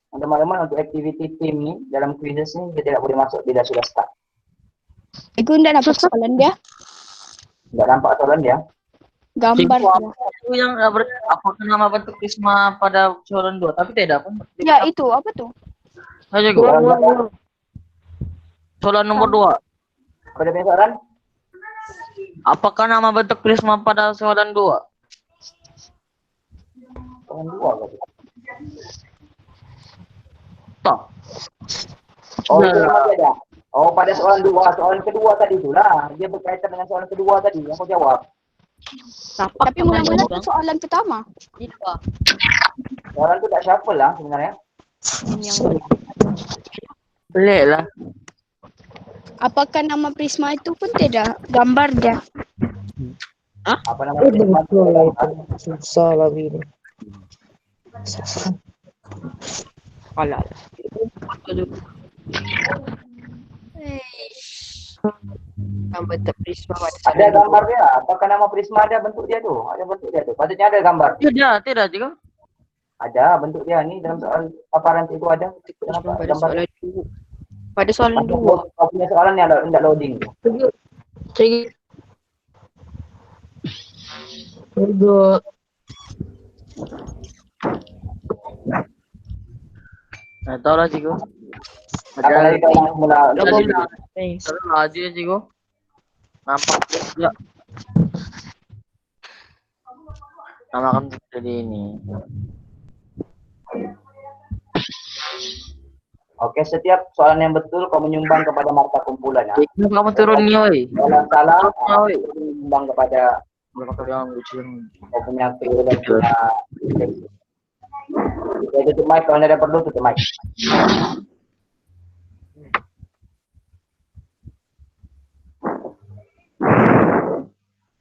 Untuk maklumat untuk aktiviti tim ni, dalam quizzes ni, dia tidak boleh masuk bila sudah start. Aku tidak dapat soalan dia. Tak nampak soalan dia. Gambar dia. Itu yang apakah nama bentuk prisma pada soalan 2, tapi tidak pun. Ya itu, apa tuh? Ayo go. Soalan nomor 2. Apa dia punya soalan? Apakah nama bentuk prisma pada soalan 2? Soalan 2 berarti. Tak. Oh, itu memang dia dah. Oh, pada soalan 2, soalan kedua tadi itulah. Dia berkaitan dengan soalan kedua tadi yang kau jawab. Tapi mula-mula tu soalan pertama. Soalan tu tak shuffle lah sebenarnya. Boleh lah. Apakah nama prisma itu pun tidak gambar dia? Apa nama dia? Susah lagi ni. Alah. Gambar tak Prisma pada Ada soalan gambar dia. Apakah nama Prisma ada bentuk dia tu? Ada bentuk dia tu. Patutnya ada gambar. Tidak juga. Ada bentuk dia ni dalam soal paparan itu ada. Prisma Kenapa pada gambar? soalan 2. Pada soalan Masuk 2. kau punya soalan yang tidak loading tu. Cikgu. Cikgu. Tahu lah cikgu. Apa lagi kau yang mula? Jadi Gambar. terus laju ya cikgu. Nampak juga. Namakan jadi ini. Oke, setiap soalan yang betul kau menyumbang kepada markah kumpulan ya. Cikgu kamu turun nih, woi. Soalan salah, Oi. kau menyumbang kepada Berapa kali yang lucu? kau punya kru dan punya. Ya, tutup mic kalau ada perlu tutup mic.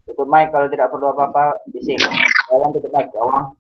Tutup mic kalau tidak perlu apa-apa, bising. Jangan tutup mic, awang.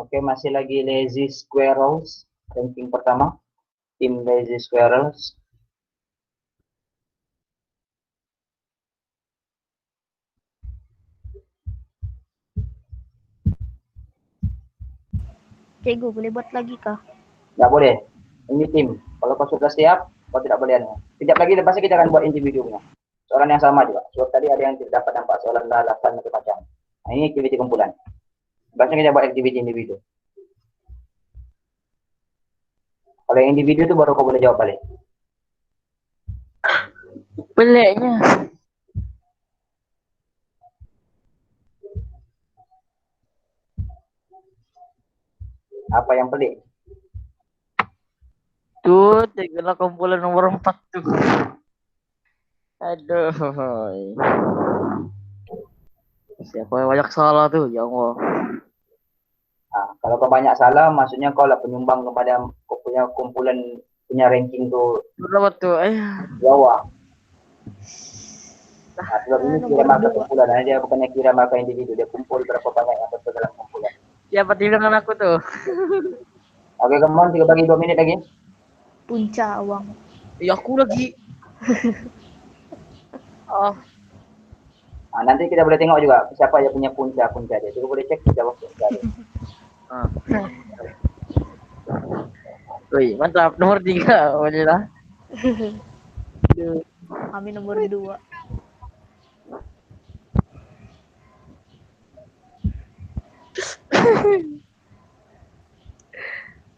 Oke, masih lagi Lazy Squirrels, ranking pertama. Tim Lazy Squirrels. Cikgu boleh buat lagi kah? Tidak boleh. Ini tim. Kalau kau sudah siap, kau tidak boleh. Sekejap lagi lepas kita akan buat individunya. Soalan yang sama juga. So, tadi ada yang tidak dapat nampak soalan lalasan macam-macam. Nah, ini aktiviti kumpulan. Lepas kita buat aktiviti individu. Kalau yang individu itu baru kau boleh jawab balik. Peliknya. Apa yang pelik? Tuh, tinggal kumpulan nomor 4 tuh. Aduh. Siapa yang banyak salah tuh, ya Allah. Nah, kalau kau banyak salah, maksudnya kau lah penyumbang kepada kau punya kumpulan punya ranking tu Berapa tuh? bawah. Nah, sebab ini kira Nomor markah 2. kumpulan. Nah, dia bukannya kira markah individu. Dia kumpul berapa banyak yang betul dalam kumpulan. Siapa dengan aku tuh? Oke, kemudian kita bagi 2 minit lagi. Punca awang. Ya aku lagi. Oh, Nah, nanti kita boleh tengok juga siapa yang punya punca-punca dia. Kita boleh cek jawab punca dia. wih, mantap. Nomor 3, boleh lah. Kami nomor 2.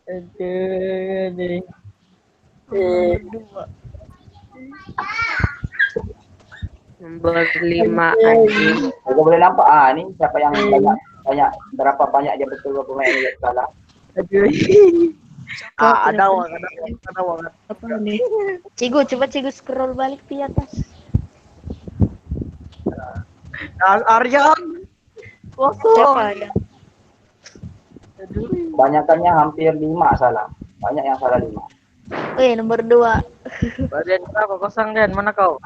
Aduh. Nomor 2. Nomor 5 anjing. Kita boleh nampak ni siapa yang banyak berapa banyak dia betul berapa banyak dia salah. Aduh. Ada wang. Apa ni? Cikgu, coba cikgu scroll balik di atas. Aryan. Siapa ya? Aduh. Banyakannya hampir 5 salah. Banyak yang salah 5. Nomor 2. Badan berapa kosong Den? Mana kau?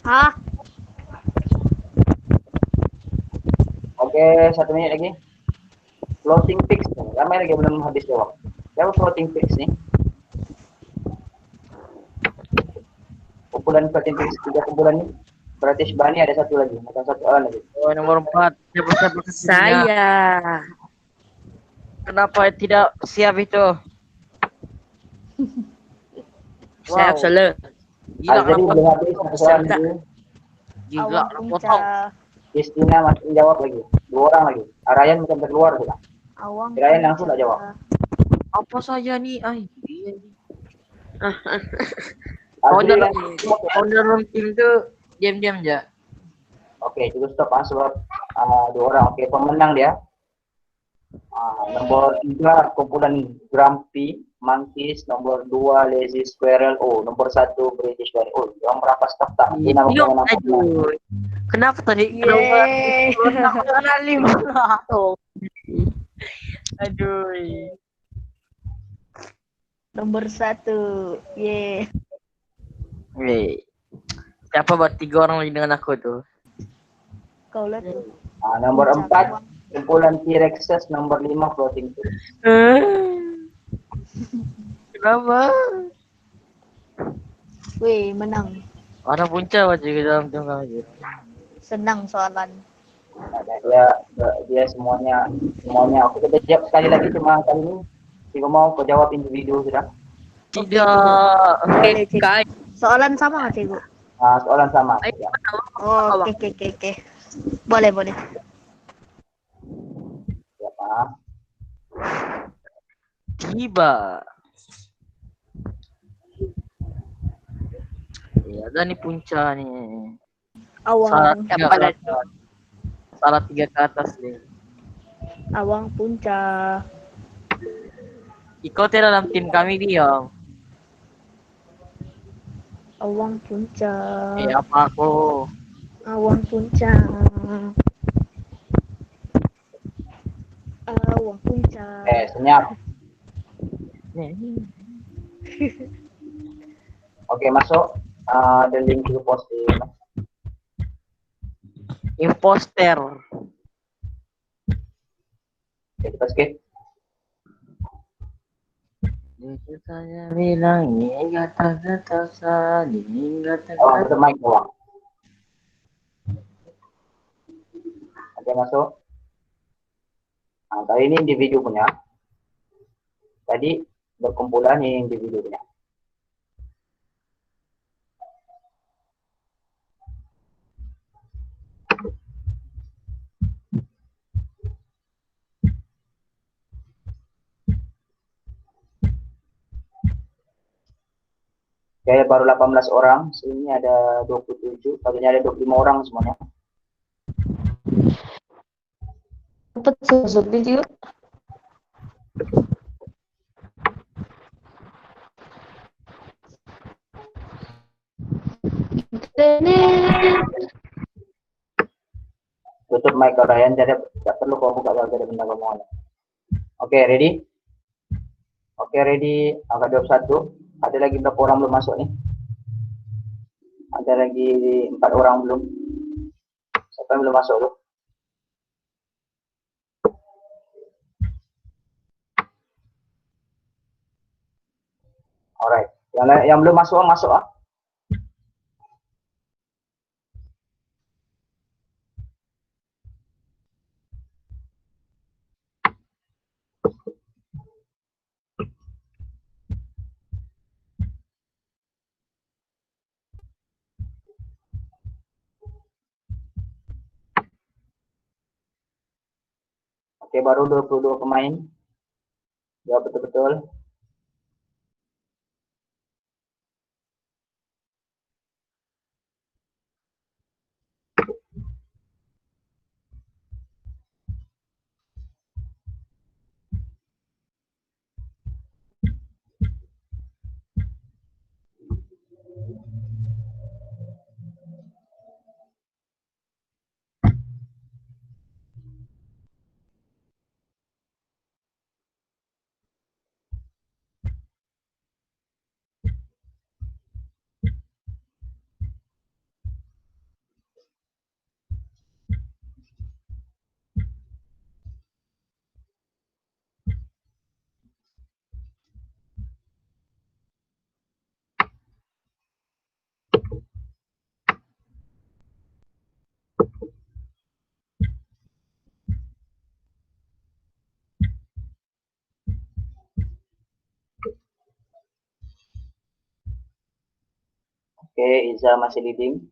Hah? Oke, 1 menit lagi. Floating fix nih. Ramai lagi belum habis jawab. Jawab floating fix nih. Kumpulan floating fix 3 kumpulan nih. Berarti Shibani ada 1 lagi. Macam 1 orang lagi. Oh, nomor 4. Siapa Saya. Kenapa tidak siap itu? Siap selalu. Gila Jadi kenapa? boleh habis 1 soalan lagi. Gila, Awang potong. Punca. Christina masih jawab lagi. 2 orang lagi. Ryan bukan keluar sudah. Awang Ryan langsung Punca. tak jawab. Apa saja nih? Ay, iya. Azri Owner, kan? owner room tim tuh diam-diam aja. Oke, cukup stop sebab 2 orang. Oke, pemenang dia. Nomor 3 kumpulan Grumpy Monkeys, nomor 2 Lazy Squirrel, nomor 1 British Squirrel. Yang berapa stop tak? Ini nama Iya, pemenang. aduh. Kenapa tadi? Yeay. Kenapa lima? Oh. Aduh. Nomor 1. Ye. Weh. Siapa buat 3 orang lagi dengan aku tuh? Kau lah tuh. Nomor Punca 4 kumpulan T-Rexes, nomor 5 Floating Two. Kenapa? Weh, menang. Ada punca aja ke dalam tim kami. Senang soalan. Dia semuanya aku coba jawab sekali lagi, cuma kali ini jika mau kau jawab individu sudah. Tidak. Boleh, Cik. Soalan sama nggak, Cikgu? Soalan sama. Ya. Oh, oke. Boleh. Siapa? Tiba. Ya, ada nih punca nih. Awang. Salah 3 ke atas nih. Awang Punca. Iko dalam tim kami dia. Awang Punca. Apa aku? Awang Punca. Awang Punca. Senyap. Oke, masuk. Ada link ke posting. Imposter. Oke, kita skip. Itu saya bilang ini kata-kata sedih, Betul mic doang. Oke, masuk. Kali ini individu punya. Tadi berkumpulan ini individu punya. Kayak baru 18 orang, sini ada 27, tadinya ada 25 orang semuanya. Cepet susut video. Tutup mic Ryan, jadi tidak perlu kau buka kalau ada benda kamu ada. Oke, ready? Oke, ready. Angka 21. Ada lagi berapa orang belum masuk nih? Ada lagi 4 orang belum. Siapa yang belum masuk tuh? Alright. Yang belum masuk masuk. Oke, baru 22 pemain. Jawab betul-betul. Oke, Iza masih leading.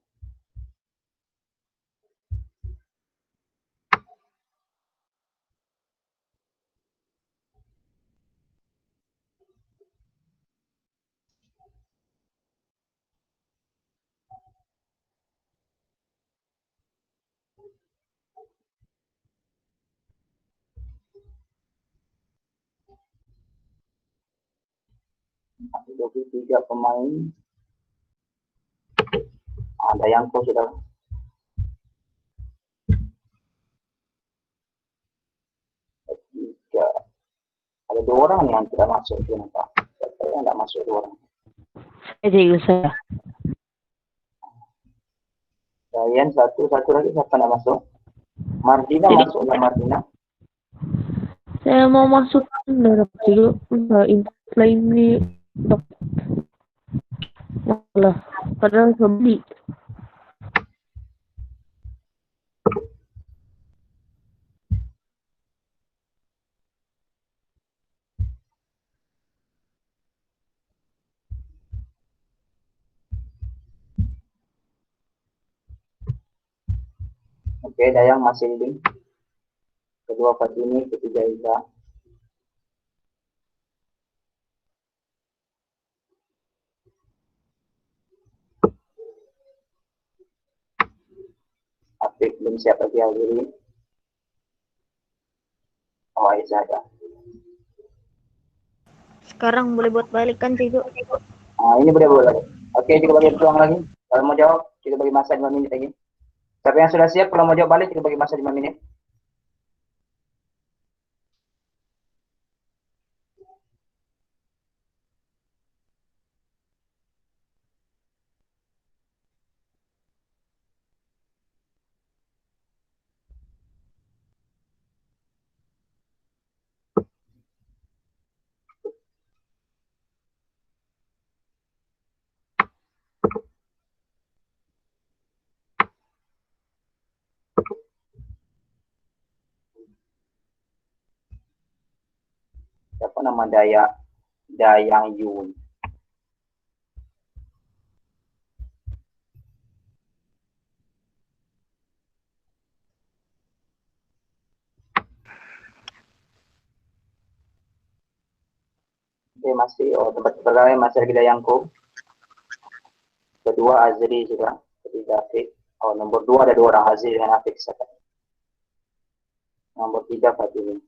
23 pemain. Ada yang sudah. Tiga. Ada 2 orang yang tidak masuk. Kenapa? Saya tidak masuk 2 orang. saya. Ryan satu lagi siapa tidak masuk? Martina masuk nggak Martina? Saya mau masuk dalam juga internet lain ini malah padahal saya beli. Oke, Dayang masih link. Kedua Fatini, ketiga Ika. Apik belum siap lagi Aldiri. Oh, Aisyah ada. Sekarang boleh buat balik kan, Cigo? Nah, ini boleh. Oke, kita bagi peluang lagi. Kalau mau jawab, kita bagi masa 5 menit lagi. Siapa yang sudah siap, kalau mau jawab balik, kita bagi masa 5 menit. Siapa nama Dayang Yun? Oke, masih. Oh, tempat pertama masih lagi Dayangku. Kedua Azri juga. Ketiga Afik. Oh, nomor 2 ada 2 orang, Azri dengan Afik. Nomor 3 Fatini.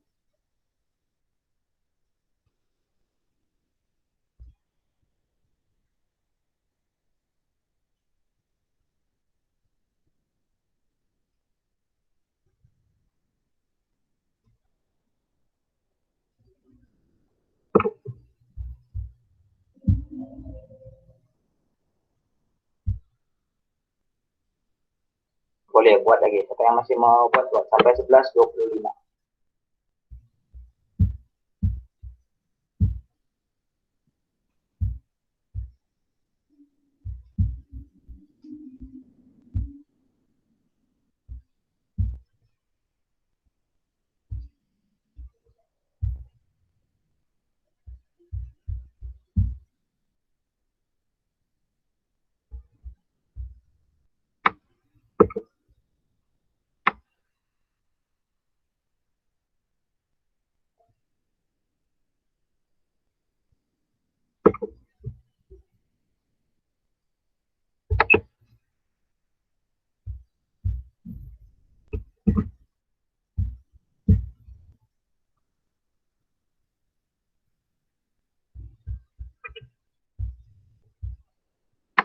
Boleh buat lagi. Siapa yang masih mau buat sampai 11.25.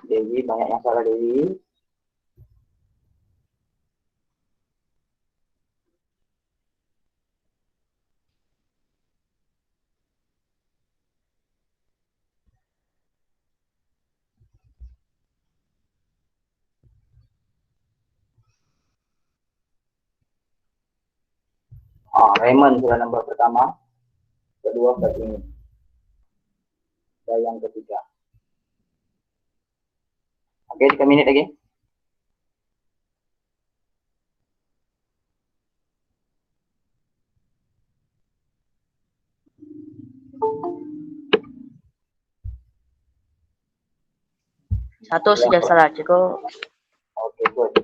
Dewi, banyak yang salah Dewi. Raymond sudah nomor pertama. Kedua Fatini. Dan yang ketiga. Oke, 3 menit lagi. Satu sudah salah, Ciko. Oke, good.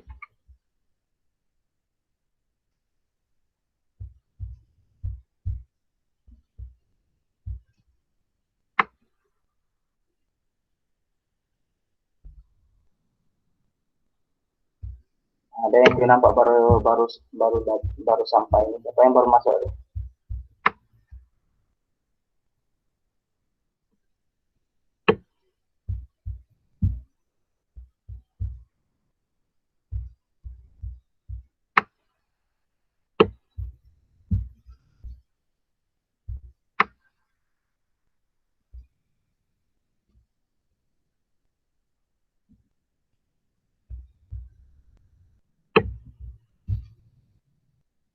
Ada yang nampak baru sampai ini. Siapa yang baru masuk?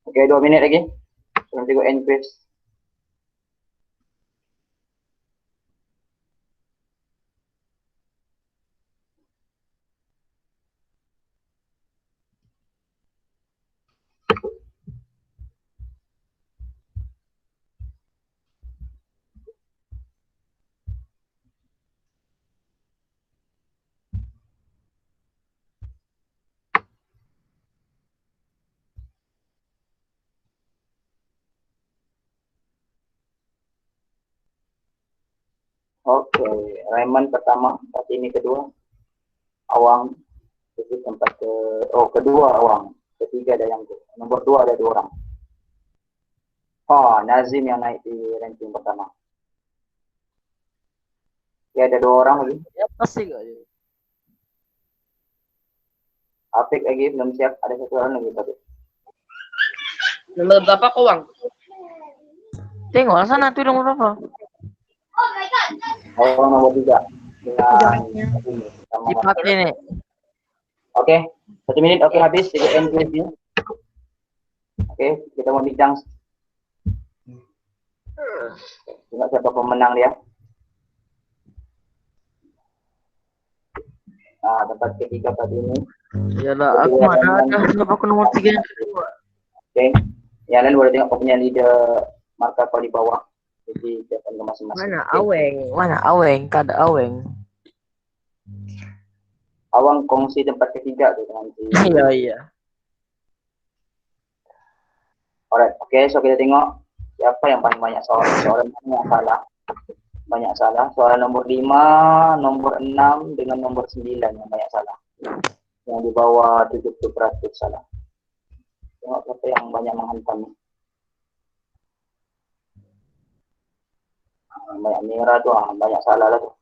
Oke, 2 menit lagi. Nanti gue increase. Oke, Raymond pertama, ini kedua. Awang, itu tempat kedua Awang. Ketiga ada yang nomor 2 ada 2 orang. Oh, Nazim yang naik di ranking pertama. Ya, ada 2 orang lagi. Ya pasti kok. Apik lagi belum siap, ada 1 orang lagi tapi. Nomor berapa kau, Wang? Tengok sana tuh nomor berapa. Awang nomor 3 dengan sama Dipakai nih. Oke, 1 menit. Oke, habis. Kita end review. Oke, kita mau bincang. Tengok siapa pemenang dia. Nah, tempat ketiga tadi ini. Iyalah, aku mana ada kenapa aku nomor 3. Oke, yang lain boleh tengok punya leader markah kau di bawah. Jadi siapa ke masing-masing. Mana Aweng? Mana Aweng? Kada Aweng. Awang kongsi tempat ketiga tu dengan si. Iya. Alright, oke, so kita tengok siapa yang paling banyak soalan. Soalan yang salah. Banyak salah. Soalan nomor 5, nomor 6 dengan nomor 9 yang banyak salah. Yang di bawah 70% salah. Tengok siapa yang banyak menghantam. Banyak merah tu, banyak salah lah tu.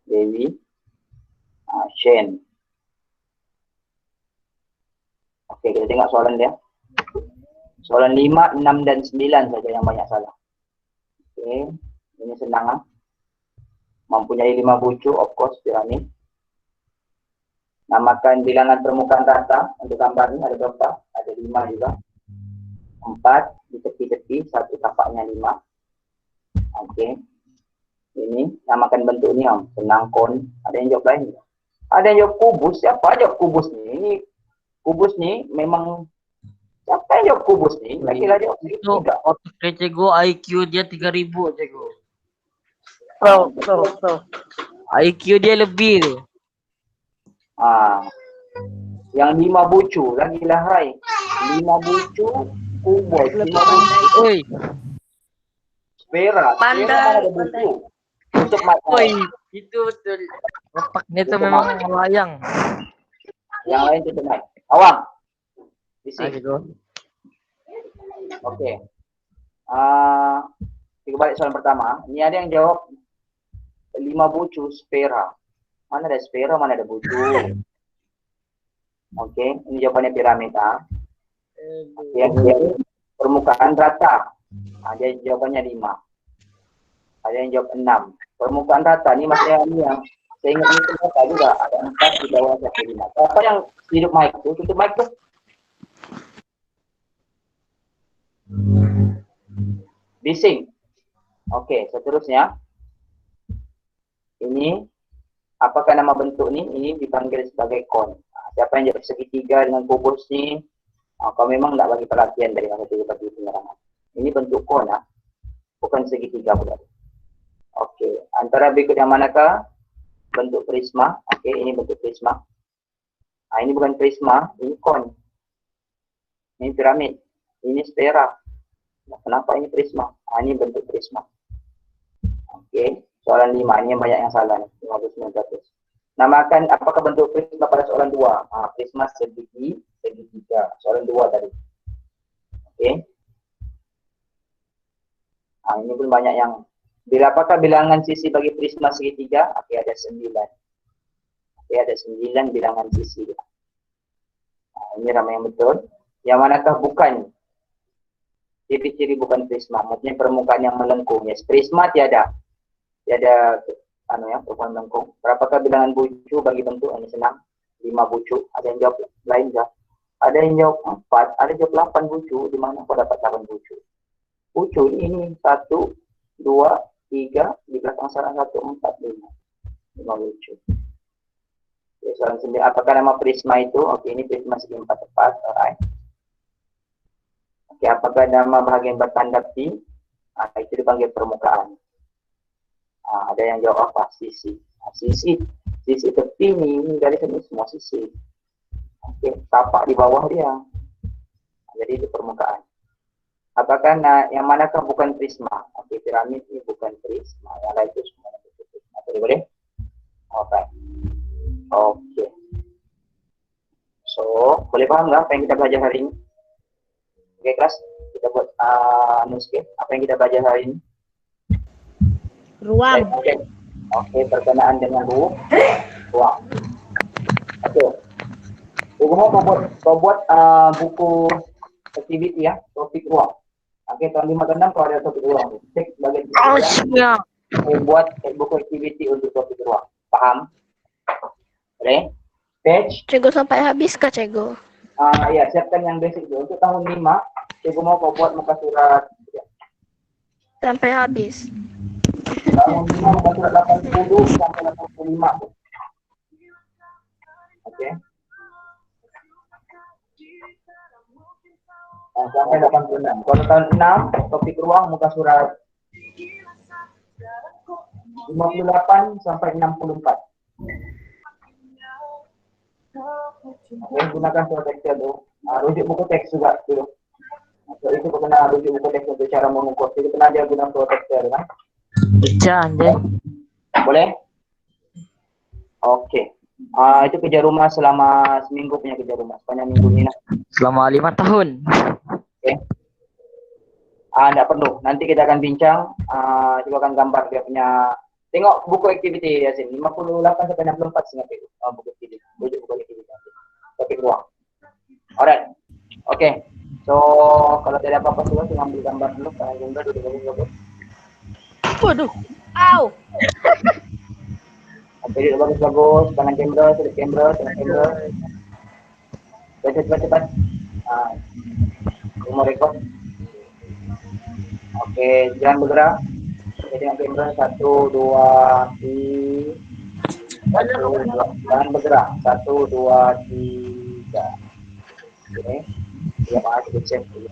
Dewi, Shane. Oke, kita tengok soalan dia. Soalan 5, 6 dan 9 saja yang banyak salah. Oke, ini senang. Mempunyai 5 bucu, of course, piramid. Namakan bilangan permukaan rata untuk gambar ini ada berapa? Ada 5 juga. 4 di tepi-tepi, 1 tapaknya 5. Oke. Ini namakan bentuk ini senang kon. Ada yang jawab lain? Ada yang jawab kubus. Siapa jawab kubus ni? Ini kubus ni memang siapa yang jawab kubus ni? Lagi-lagi jawab Itu tidak. otak Cego IQ dia 3000 Cego. Pro. IQ dia lebih tu. Yang 5 bucu lagi lahai. 5 bucu kubus. 5 bucu. Oi, Spera. Pandai, Spera ada bucu. Untuk oi, itu betul. Otaknya tu memang melayang. Yang lain tu naik. Awang. Di sini. Cego. Oke. Kita balik soalan pertama. Ini ada yang jawab 5 bucu spera. Mana ada spera, mana ada bucu. Oke, ini jawabannya piramid. Yang permukaan rata. Ada jawabannya 5. Ada yang jawab 6. Permukaan rata ini maksudnya ini yang saya ingat ini ternyata juga ada 4 di bawah 5. Apa yang hidup mic itu? Tutup mic tuh. Bising. Oke, seterusnya. Ini apakah nama bentuk ini? Ini dipanggil sebagai kon. Siapa yang jawab segitiga dengan kubus ni? Kau memang tak bagi perhatian dari masa itu bagi penyerangan. Ini bentuk kon, bukan segitiga pula. Oke, antara berikut yang manakah? Bentuk prisma. Oke, ini bentuk prisma. Ini bukan prisma, ini kon. Ini piramid. Ini sfera. Kenapa ini prisma? Ini bentuk prisma. Oke, soalan 5 ini yang banyak yang salah nih, 59%. Namakan apakah bentuk prisma pada soalan 2? Prisma segitiga. Soalan 2 tadi. Oke. Ini pun banyak yang apakah bilangan sisi bagi prisma segitiga? Oke, ada 9. Oke, ada 9 bilangan sisi. Ini ramai yang betul. Yang manakah bukan? Ciri-ciri bukan prisma, maksudnya permukaan yang melengkung. Yes, prisma tiada permukaan melengkung. Berapakah bilangan bucu bagi bentuk? Ini senang. 5 bucu. Ada yang jawab lain enggak? Ada yang jawab 4, ada jawab 8 bucu. Di mana kau dapat 8 bucu? Bucu ini 1, 2, 3, di belakang salah 1, 4, 5. 5 bucu. Oke, soalan 9. Apakah nama prisma itu? Oke, ini prisma segi 4 tepat. Alright. Oke, apakah nama bahagian bertanda pi? Itu dipanggil permukaan. Ada yang jawab apa? Sisi. Sisi tepi ini dari sini semua sisi. Oke, tapak di bawah dia. Jadi itu permukaan. Apakah yang manakah bukan prisma? Oke, piramid ini bukan prisma. Yang lain itu semua prisma. Jadi boleh? Oke. So, boleh paham nggak apa yang kita belajar hari ini? Oke, kelas. Kita buat apa yang kita belajar hari ini? Ruang. Oke, berkenaan dengan ruang. Oke. Kau buat buku activity ya, topik ruang. Oke, tahun 5 ke 6 kalau ada topik ruang. Cek bagian siap. buat buku activity untuk topik ruang. Paham? Boleh? Page. Cego sampai habis kah Cego? Ya, siapkan yang basic dulu. Untuk tahun 5, Cego mau kau buat muka surat Sampai habis. tahun 5 muka surat 80 sampai 85. Oke. Sampai 86. Kalau tahun 6, topik ruang muka surat 58 sampai 64. Oke, gunakan surat Excel dulu. Rujuk buku teks juga dulu. So, itu kena rujuk buku teks untuk cara mengukur. Jadi pernah dia guna surat Excel kan? Bisa anjay. Boleh? Oke. Itu kerja rumah selama seminggu punya kerja rumah. Sepanjang minggu ini lah. Selama 5 tahun. Oke. Enggak perlu. Nanti kita akan bincang. Coba akan gambar dia punya. Tengok buku aktiviti Yasin. 58 sampai 64 seingat itu. Buku aktiviti. Rujuk buku aktiviti. Topik ruang. Alright. Oke. So, kalau tidak apa-apa sudah, tinggal ambil gambar dulu. Karena gambar duduk bagus. Waduh. Au. Oke, duduk bagus-bagus. Tangan kamera, sudah kamera, tangan kamera. Cepat. Mau record. Oke, jangan bergerak. Oke, dengan kamera 1, 2, 3. 1, 2. Jangan bergerak. 1, 2, 3. Oke. Ya, Pak, kita cek dulu.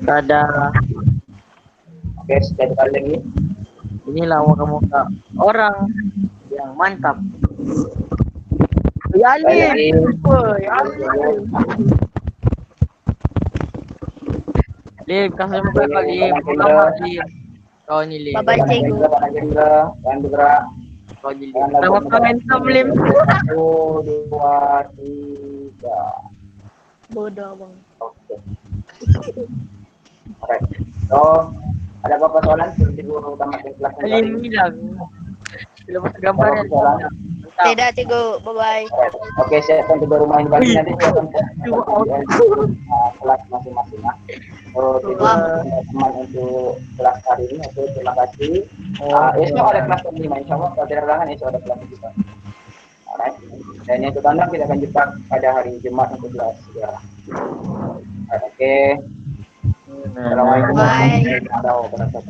Ada. Oke, sekali lagi. Inilah muka-muka orang yang mantap. Sekali lagi. Lip, kasih muka kali. Pertama Lip. Kau ni Lip. Bye-bye Cego. Jangan bergerak. Kau ni Lip. Sama komentar Lip. 1, 2, 3. Bodoh bang. Oke. Alright. So, ada apa-apa soalan? Seperti guru utama kelas Lip bilang. Bila masa gambarnya. Mantap. Tidak Cego. Bye-bye. Oke, siapkan tiga rumah ini bagi nanti saya akan kelas masing-masing. So, teman untuk kelas hari ini. Oke, terima kasih. Esok ada kelas kelima, insya Allah. Kalau tidak halangan, esok ada kelas kita. Alright. Dan yang terkandang kita akan jumpa pada hari Jumat untuk kelas sejarah. Oke. Assalamualaikum warahmatullahi wabarakatuh.